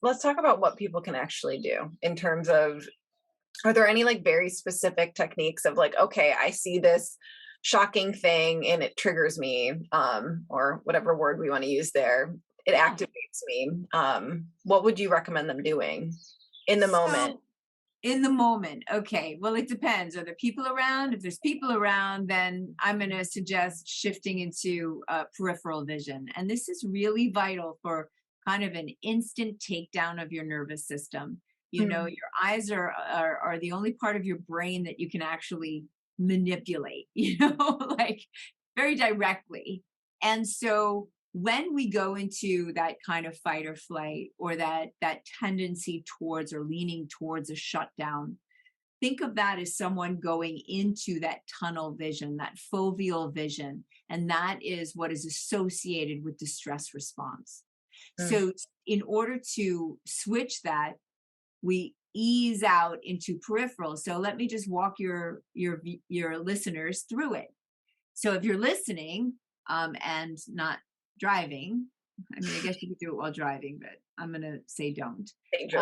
let's talk about what people can actually do in terms of, are there any like very specific techniques of like, okay, I see this shocking thing and it triggers me, or whatever word we want to use there. It Yeah. activates me. What would you recommend them doing in the moment? So in the moment, okay, well, it depends. Are there people around? If there's people around, then I'm going to suggest shifting into peripheral vision. And this is really vital for kind of an instant takedown of your nervous system. You know, Mm, your eyes are the only part of your brain that you can actually manipulate, you know, like very directly. And so when we go into that kind of fight or flight, or that tendency towards or leaning towards a shutdown, think of that as someone going into that tunnel vision, that foveal vision, and that is what is associated with the stress response. mm. So in order to switch that, we ease out into peripheral. So let me just walk your listeners through it. So if you're listening, and not driving, I mean, I guess you could do it while driving, but I'm going to say don't. Danger.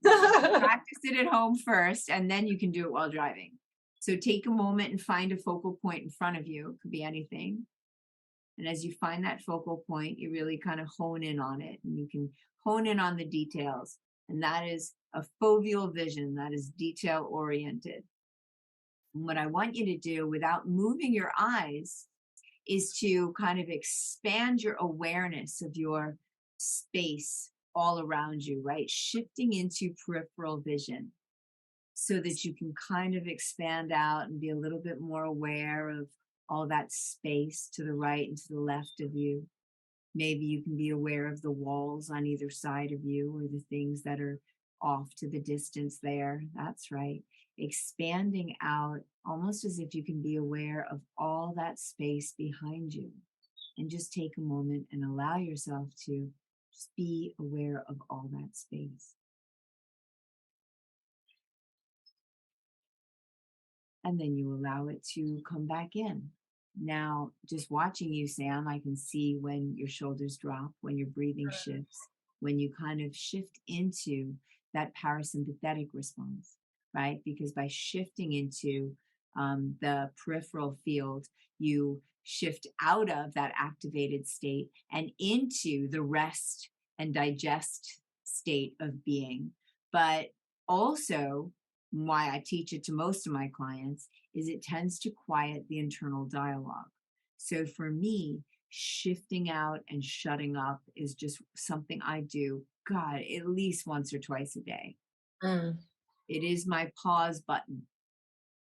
Practice it at home first, and then you can do it while driving. So take a moment and find a focal point in front of you. It could be anything. And as you find that focal point, you really kind of hone in on it, and you can hone in on the details. And that is a foveal vision, that is detail oriented. And what I want you to do without moving your eyes is to kind of expand your awareness of your space all around you, right? Shifting into peripheral vision so that you can kind of expand out and be a little bit more aware of all that space to the right and to the left of you. Maybe you can be aware of the walls on either side of you, or the things that are off to the distance there. That's right. Expanding out almost as if you can be aware of all that space behind you. And just take a moment and allow yourself to just be aware of all that space. And then you allow it to come back in. Now, just watching you, Sam, I can see when your shoulders drop, when your breathing shifts, when you kind of shift into that parasympathetic response, right? Because by shifting into the peripheral field, you shift out of that activated state and into the rest and digest state of being. But also, why I teach it to most of my clients is it tends to quiet the internal dialogue. So for me, shifting out and shutting up is just something I do, God, at least once or twice a day. Mm. It is my pause button.